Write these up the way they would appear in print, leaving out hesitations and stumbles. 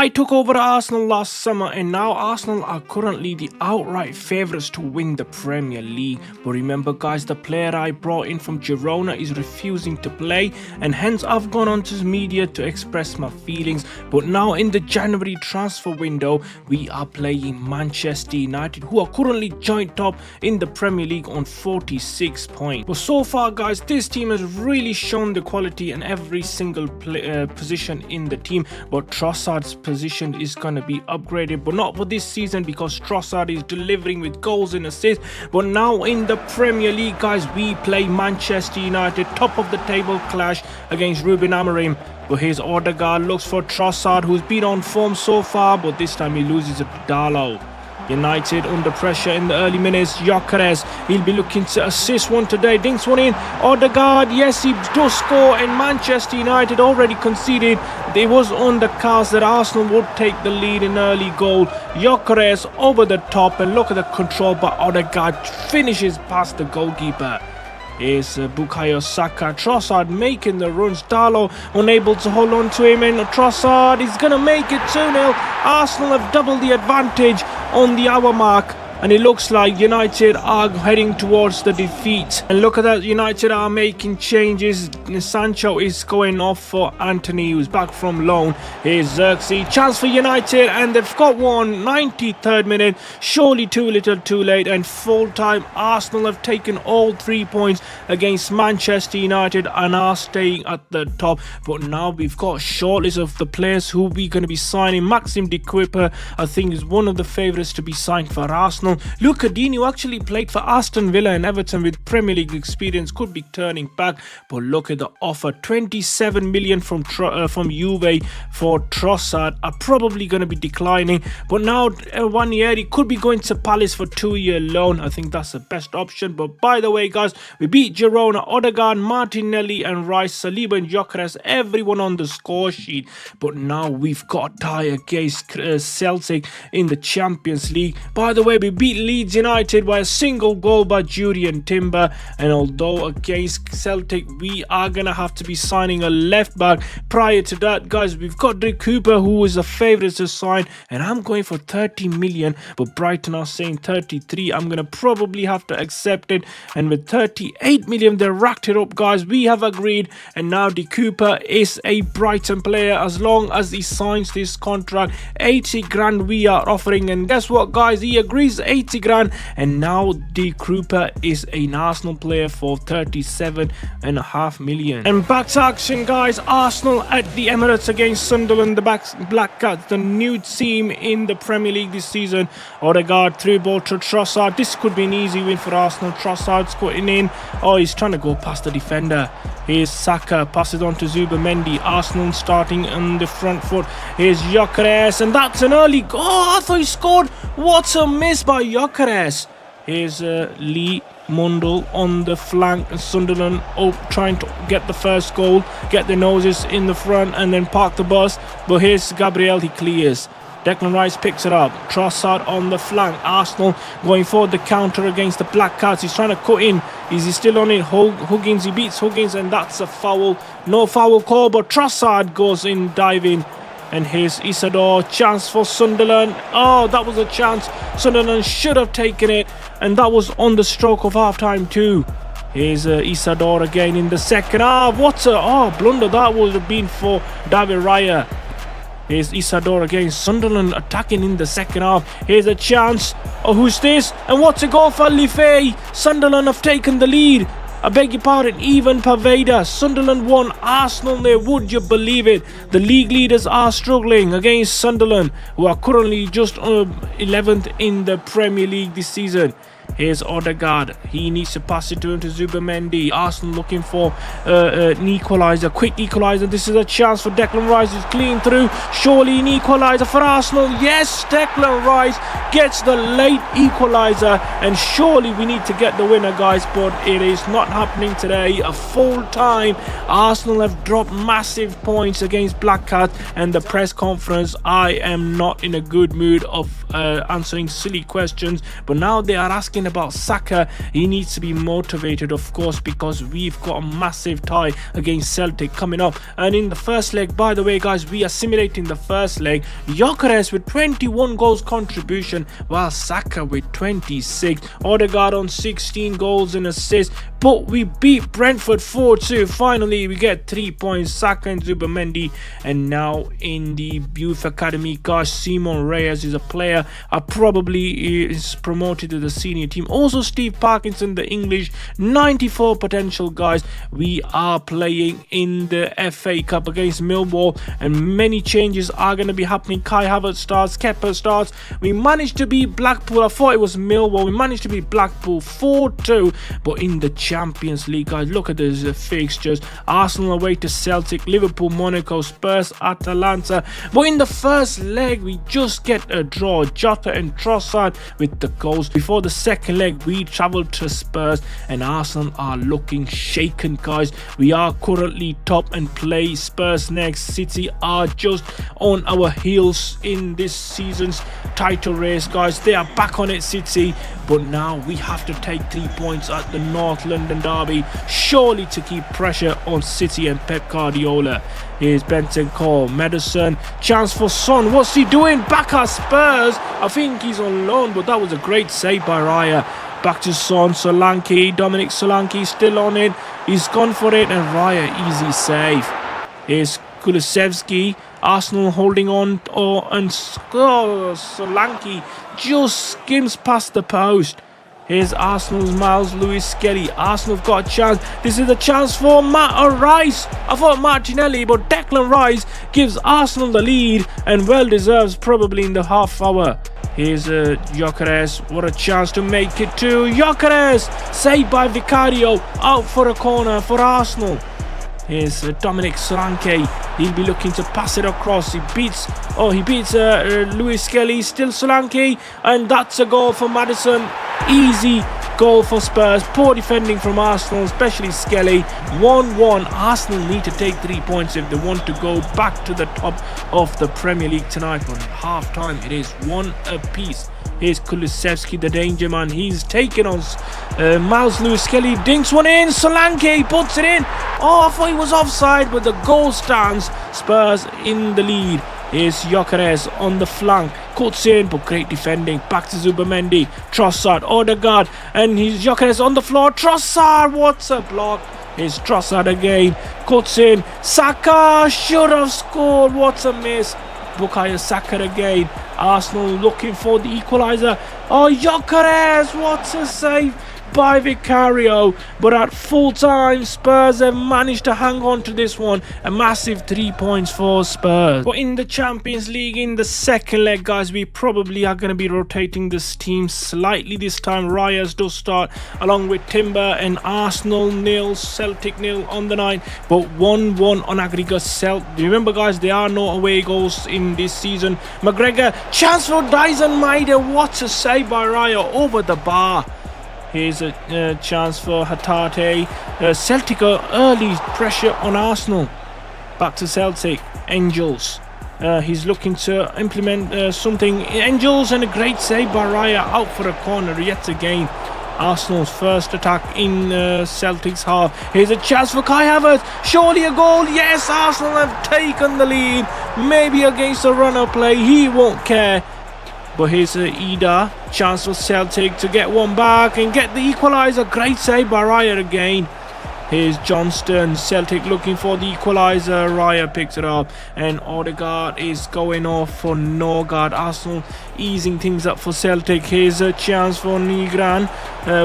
I took over Arsenal last summer, and now Arsenal are currently the outright favourites to win the Premier League. But remember guys, the player I brought in from Girona is refusing to play, and hence I've gone on to media to express my feelings. But now in the January transfer window, we are playing Manchester United, who are currently joint top in the Premier League on 46 points. But so far guys, this team has really shown the quality in every single position in the team. But Trossard's position is going to be upgraded, but not for this season, because Trossard is delivering with goals and assists. But now in the Premier League guys, we play Manchester United, top of the table clash against Ruben Amorim. But here's Odegaard, looks for Trossard, who's been on form so far, but this time he loses to Darlow. United under pressure in the early minutes. Gyökeres, he'll be looking to assist one today, dinks one in. Odegaard, yes, he does score, and Manchester United already conceded. It was on the cards that Arsenal would take the lead in early goal. Gyökeres over the top, and look at the control, but Odegaard finishes past the goalkeeper. Here's Bukayo Saka. Trossard making the runs. Darlow unable to hold on to him, and Trossard is going to make it 2-0. Arsenal have doubled the advantage on the hour mark, and it looks like United are heading towards the defeat. And look at that, United are making changes. Sancho is going off for Anthony, who's back from loan. Here's Xerxes, chance for United, and they've got one. 93rd minute, surely too little too late, and full time. Arsenal have taken all 3 points against Manchester United and are staying at the top. But now we've got a shortlist of the players who we're going to be signing. Maxim de Cuyper, I think, is one of the favourites to be signed for Arsenal. Luca Digne, who actually played for Aston Villa and Everton with Premier League experience, could be turning back. But look at the offer, 27 million from Juve for Trossard, are probably going to be declining. But now 1 year, he could be going to Palace for 2-year loan. I think that's the best option. But by the way guys, we beat Girona, Odegaard, Martinelli and Rice, Saliba and Gyökeres, everyone on the score sheet. But now we've got a tie against Celtic in the Champions League. By the way, we beat Leeds United by a single goal by Judy and Timber, and although against Celtic we are gonna have to be signing a left back. Prior to that guys, we've got De Cooper, who is a favourite to sign, and I'm going for 30 million, but Brighton are saying 33. I'm gonna probably have to accept it, and with 38 million they racked it up guys. We have agreed, and now De Cooper is a Brighton player as long as he signs this contract. 80 grand we are offering, and guess what guys, he agrees 80 grand, and now De Cooper is an Arsenal player for 37.5 million. And back to action guys, Arsenal at the Emirates against Sunderland, the Black Cats, the new team in the Premier League this season. Odegaard through ball to Trossard. This could be an easy win for Arsenal. Trossard's cutting in. Oh, he's trying to go past the defender. Here's Saka, passes on to Zubimendi. Arsenal starting on the front foot. Here's Gyökeres, and that's an early goal. Oh, I thought he scored. What a miss by Gyökeres. Here's Lee Mundell on the flank. Sunderland trying to get the first goal, get the noses in the front and then park the bus. But here's Gabriel, he clears. Declan Rice picks it up. Trossard on the flank. Arsenal going for the counter against the Black Cats. He's trying to cut in. Is he still on it? Huggins, he beats Huggins, and that's a foul. No foul call, but Trossard goes in diving. And here's Isidore, chance for Sunderland. Oh, that was a chance. Sunderland should have taken it, and that was on the stroke of half time too. Here's Isidore again in the second half. What a blunder that would have been for David Raya. Here's Isidore again. Sunderland attacking in the second half. Here's a chance. Oh, who's this? And what's a goal for Lefay? Sunderland have taken the lead. I beg your pardon, Ivan Paveda. Sunderland won, Arsenal there. Would you believe it? The league leaders are struggling against Sunderland, who are currently just 11th in the Premier League this season. Here's Odegaard. He needs to pass it to him to Zubimendi. Arsenal looking for an equaliser, quick equaliser. This is a chance for Declan Rice. He's clean through. Surely an equaliser for Arsenal. Yes, Declan Rice gets the late equaliser, and surely we need to get the winner, guys, but it is not happening today. A full time. Arsenal have dropped massive points against Black Cat, and the press conference, I am not in a good mood of answering silly questions, but now they are asking about Saka, he needs to be motivated, of course, because we've got a massive tie against Celtic coming up. And in the first leg, by the way, guys, we are simulating the first leg. Gyökeres with 21 goals contribution, while Saka with 26. Odegaard on 16 goals and assists. But we beat Brentford 4-2. Finally, we get 3 points. Saka and Zubimendi. And now in the youth academy, guys, Simon Reyes is a player probably is promoted to the senior team. Also, Steve Parkinson, the English, 94 potential, guys. We are playing in the FA Cup against Millwall, and many changes are going to be happening. Kai Havertz starts, Kepa starts. We managed to beat Blackpool. I thought it was Millwall. We managed to beat Blackpool 4-2. But in the Champions League, guys, look at these fixtures. Arsenal away to Celtic, Liverpool, Monaco, Spurs, Atalanta. But in the first leg, we just get a draw. Jota and Trossard with the goals. Before the second leg, we travelled to Spurs, and Arsenal are looking shaken, guys. We are currently top and play Spurs next. City are just on our heels in this season's title race, guys. They are back on it, City. But now we have to take 3 points at the North London derby, surely to keep pressure on City and Pep Guardiola. Here's Bentancur, Madison, chance for Son. What's he doing? Back at Spurs. I think he's on loan, but that was a great save by Raya. Back to Son, Solanke, Dominic Solanke still on it. He's gone for it, and Raya, easy save. Here's Kulusevski, Arsenal holding on, and Solanke just skims past the post. Here's Arsenal's Miles Lewis-Skelly. Arsenal have got a chance. This is a chance for Rice. I thought Martinelli, but Declan Rice gives Arsenal the lead, and well deserves, probably in the half hour. Here's Gyökeres. What a chance to make it to Gyökeres. Saved by Vicario. Out for a corner for Arsenal. Here's Dominic Solanke. He'll be looking to pass it across. He beats Lewis-Skelly. Still Solanke, and that's a goal for Madison. Easy goal for Spurs. Poor defending from Arsenal, especially Skelly. 1-1. Arsenal need to take 3 points if they want to go back to the top of the Premier League tonight. But at half time, it is 1 apiece. Here's Kulusevski, the danger man. He's taken on Miles Lewis-Skelly. Dinks one in. Solanke puts it in. Oh, I thought he was offside, but the goal stands. Spurs in the lead. Here's Gyökeres on the flank. Cuts in, but great defending. Back to Zubimendi. Trossard, Odegaard. And he's Gyökeres on the floor. Trossard, what's a block. Here's Trossard again. Cuts in. Saka should have scored. What's a miss. Bukayo Saka again. Arsenal looking for the equaliser. Oh, Gyökeres, what's a save by Vicario. But at full time, Spurs have managed to hang on to this one. A massive 3 points for Spurs. But in the Champions League, in the second leg, guys, we probably are going to be rotating this team slightly this time. Reyes does start along with Timber, and Arsenal 0, Celtic 0 on the night. But 1-1 on aggregate. Remember, guys, there are no away goals in this season. McGregor, chance for Dyson Maida. What a save by Raya over the bar. Here's a chance for Hatate. Celtic early pressure on Arsenal. Back to Celtic. Angels. He's looking to implement something. Angels, and a great save by Raya. Out for a corner yet again. Arsenal's first attack in Celtic's half. Here's a chance for Kai Havertz. Surely a goal. Yes, Arsenal have taken the lead. Maybe against a runner play. He won't care. But here's Ida. Chance for Celtic to get one back and get the equaliser. Great save by Raya again. Here's Johnston. Celtic looking for the equaliser. Raya picks it up. And Odegaard is going off for Norgard. Arsenal easing things up for Celtic. Here's a chance for Nigran.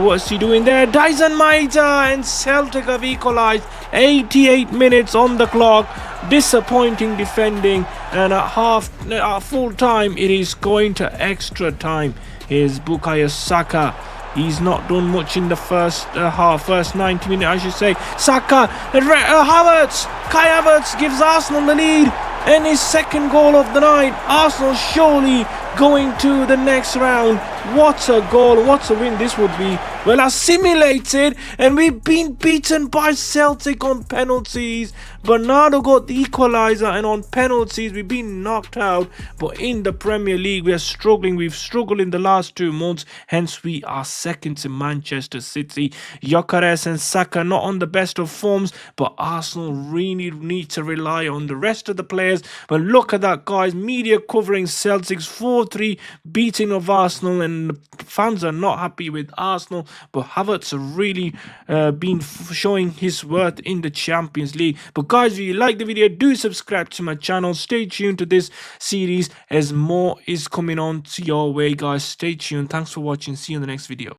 What's he doing there? Dyson Maida, and Celtic have equalised. 88 minutes on the clock. Disappointing defending. And at full time, it is going to extra time. Here's Bukayo Saka. He's not done much in the first half, first 90 minutes, I should say. Saka, Havertz, Kai Havertz gives Arsenal the lead, and his second goal of the night. Arsenal surely going to the next round. What a goal, what a win this would be. Well, I simulated, and we've been beaten by Celtic on penalties. Bernardo got the equaliser, and on penalties we've been knocked out. But in the Premier League we are struggling. We've struggled in the last 2 months, hence we are second to Manchester City. Gyökeres and Saka not on the best of forms, but Arsenal really need to rely on the rest of the players. But look at that, guys. Media covering Celtics 4-3 beating of Arsenal, and the fans are not happy with Arsenal. But Havertz really been showing his worth in the Champions League. But guys, if you like the video, do subscribe to my channel. Stay tuned to this series as more is coming on to your way, guys. Stay tuned. Thanks for watching. See you in the next video.